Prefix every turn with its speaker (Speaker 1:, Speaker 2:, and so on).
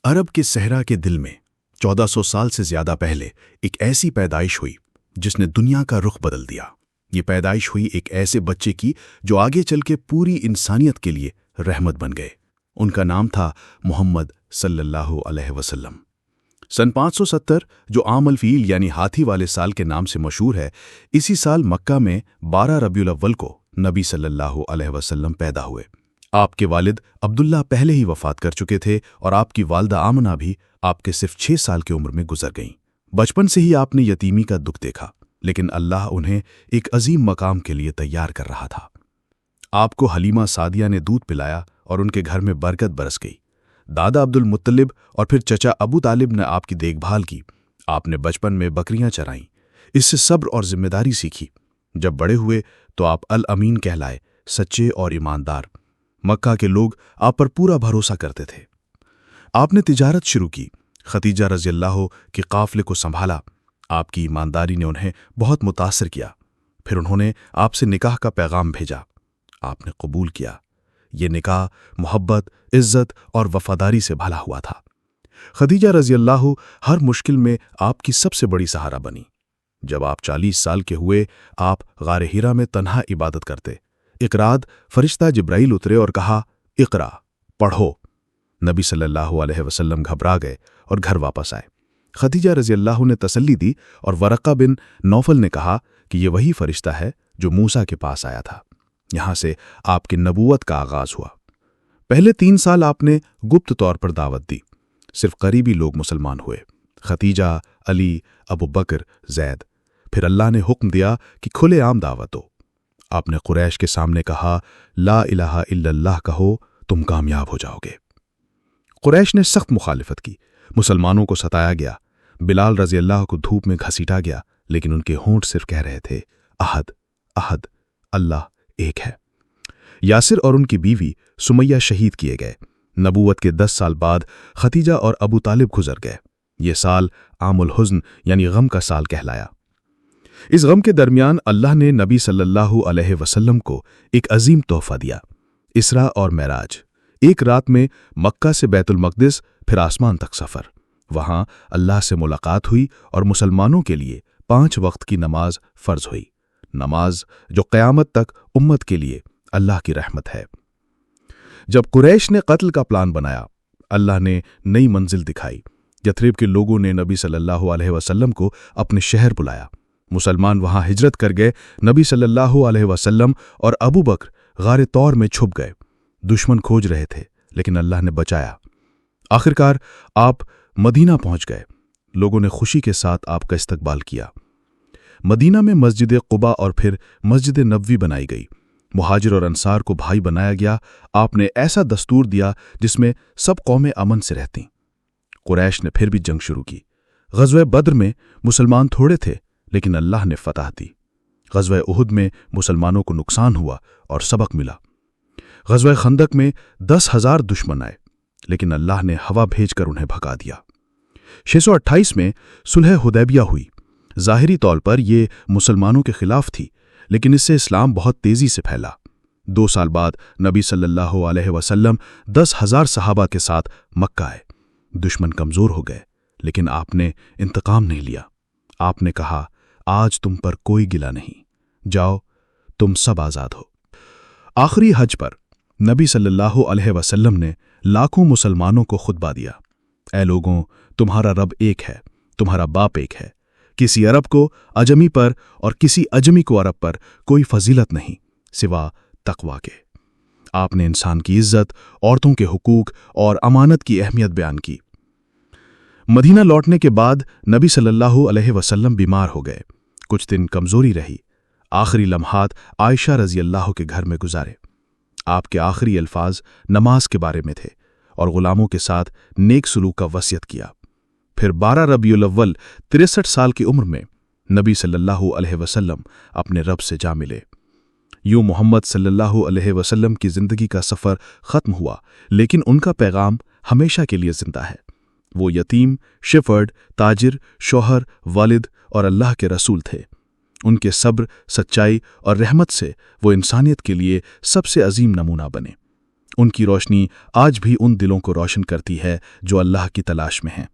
Speaker 1: عرب کے صحرا کے دل میں 1400 سال سے زیادہ پہلے ایک ایسی پیدائش ہوئی جس نے دنیا کا رخ بدل دیا۔ یہ پیدائش ہوئی ایک ایسے بچے کی جو آگے چل کے پوری انسانیت کے لیے رحمت بن گئے۔ ان کا نام تھا محمد صلی اللہ علیہ وسلم۔ سن 570 جو عام الفیل یعنی ہاتھی والے سال کے نام سے مشہور ہے، اسی سال مکہ میں 12 ربیع الاول کو نبی صلی اللہ علیہ وسلم پیدا ہوئے۔ آپ کے والد عبداللہ پہلے ہی وفات کر چکے تھے اور آپ کی والدہ آمنہ بھی آپ کے صرف 6 سال کی عمر میں گزر گئیں۔ بچپن سے ہی آپ نے یتیمی کا دکھ دیکھا، لیکن اللہ انہیں ایک عظیم مقام کے لیے تیار کر رہا تھا۔ آپ کو حلیمہ سعدیہ نے دودھ پلایا اور ان کے گھر میں برکت برس گئی۔ دادا عبد المطلب اور پھر چچا ابو طالب نے آپ کی دیکھ بھال کی۔ آپ نے بچپن میں بکریاں چرائیں، اس سے صبر اور ذمہ داری سیکھی۔ جب بڑے ہوئے تو آپ الامین کہلائے، سچے اور ایماندار۔ مکہ کے لوگ آپ پر پورا بھروسہ کرتے تھے۔ آپ نے تجارت شروع کی، خدیجہ رضی اللہ کے قافلے کو سنبھالا۔ آپ کی ایمانداری نے انہیں بہت متاثر کیا۔ پھر انہوں نے آپ سے نکاح کا پیغام بھیجا، آپ نے قبول کیا۔ یہ نکاح محبت، عزت اور وفاداری سے بھلا ہوا تھا۔ خدیجہ رضی اللہ ہر مشکل میں آپ کی سب سے بڑی سہارا بنی۔ جب آپ 40 سال کے ہوئے، آپ غار حرا میں تنہا عبادت کرتے۔ ایک رات فرشتہ جبرائیل اترے اور کہا، اقرا، پڑھو۔ نبی صلی اللہ علیہ وسلم گھبرا گئے اور گھر واپس آئے۔ خدیجہ رضی اللہ نے تسلی دی اور ورقہ بن نوفل نے کہا کہ یہ وہی فرشتہ ہے جو موسیٰ کے پاس آیا تھا۔ یہاں سے آپ کی نبوت کا آغاز ہوا۔ پہلے 3 سال آپ نے گپت طور پر دعوت دی، صرف قریبی لوگ مسلمان ہوئے، خدیجہ، علی، ابو بکر، زید۔ پھر اللہ نے حکم دیا کہ کھلے عام دعوت دو۔ آپ نے قریش کے سامنے کہا، لا الہ الا اللہ کہو، تم کامیاب ہو جاؤ گے۔ قریش نے سخت مخالفت کی، مسلمانوں کو ستایا گیا۔ بلال رضی اللہ کو دھوپ میں گھسیٹا گیا، لیکن ان کے ہونٹ صرف کہہ رہے تھے، احد احد، اللہ ایک ہے۔ یاسر اور ان کی بیوی سمیہ شہید کیے گئے۔ نبوت کے 10 سال بعد خدیجہ اور ابو طالب گزر گئے۔ یہ سال عام الحزن یعنی غم کا سال کہلایا۔ اس غم کے درمیان اللہ نے نبی صلی اللہ علیہ وسلم کو ایک عظیم تحفہ دیا، اسراء اور معراج۔ ایک رات میں مکہ سے بیت المقدس، پھر آسمان تک سفر۔ وہاں اللہ سے ملاقات ہوئی اور مسلمانوں کے لیے 5 وقت کی نماز فرض ہوئی، نماز جو قیامت تک امت کے لیے اللہ کی رحمت ہے۔ جب قریش نے قتل کا پلان بنایا، اللہ نے نئی منزل دکھائی۔ یثرب کے لوگوں نے نبی صلی اللہ علیہ وسلم کو اپنے شہر بلایا۔ مسلمان وہاں ہجرت کر گئے۔ نبی صلی اللہ علیہ وسلم اور ابو بکر غار طور میں چھپ گئے۔ دشمن کھوج رہے تھے، لیکن اللہ نے بچایا۔ آخرکار آپ مدینہ پہنچ گئے۔ لوگوں نے خوشی کے ساتھ آپ کا استقبال کیا۔ مدینہ میں مسجد قباء اور پھر مسجد نبوی بنائی گئی۔ مہاجر اور انصار کو بھائی بنایا گیا۔ آپ نے ایسا دستور دیا جس میں سب قومیں امن سے رہتیں۔ قریش نے پھر بھی جنگ شروع کی۔ غزوہ بدر میں مسلمان تھوڑے تھے، لیکن اللہ نے فتح دی۔ غزوہ احد میں مسلمانوں کو نقصان ہوا اور سبق ملا۔ غزوہ خندق میں 10,000 دشمن آئے، لیکن اللہ نے ہوا بھیج کر انہیں بھگا دیا۔ 628 میں صلح حدیبیہ ہوئی۔ ظاہری طور پر یہ مسلمانوں کے خلاف تھی، لیکن اس سے اسلام بہت تیزی سے پھیلا۔ 2 سال بعد نبی صلی اللہ علیہ وسلم 10,000 صحابہ کے ساتھ مکہ آئے۔ دشمن کمزور ہو گئے، لیکن آپ نے انتقام نہیں لیا۔ آپ نے کہا، آج تم پر کوئی گلہ نہیں، جاؤ، تم سب آزاد ہو۔ آخری حج پر نبی صلی اللہ علیہ وسلم نے لاکھوں مسلمانوں کو خطبہ دیا، اے لوگوں، تمہارا رب ایک ہے، تمہارا باپ ایک ہے۔ کسی عرب کو عجمی پر اور کسی عجمی کو عرب پر کوئی فضیلت نہیں سوا تقویٰ کے۔ آپ نے انسان کی عزت، عورتوں کے حقوق اور امانت کی اہمیت بیان کی۔ مدینہ لوٹنے کے بعد نبی صلی اللہ علیہ وسلم بیمار ہو گئے۔ کچھ دن کمزوری رہی۔ آخری لمحات عائشہ رضی اللہ کے گھر میں گزارے۔ آپ کے آخری الفاظ نماز کے بارے میں تھے اور غلاموں کے ساتھ نیک سلوک کا وصیت کیا۔ پھر 12 ربیع الاول 63 سال کی عمر میں نبی صلی اللہ علیہ وسلم اپنے رب سے جا ملے۔ یوں محمد صلی اللہ علیہ وسلم کی زندگی کا سفر ختم ہوا، لیکن ان کا پیغام ہمیشہ کے لیے زندہ ہے۔ وہ یتیم، شفرڈ، تاجر، شوہر، والد اور اللہ کے رسول تھے۔ ان کے صبر، سچائی اور رحمت سے وہ انسانیت کے لیے سب سے عظیم نمونہ بنے۔ ان کی روشنی آج بھی ان دلوں کو روشن کرتی ہے جو اللہ کی تلاش میں ہیں۔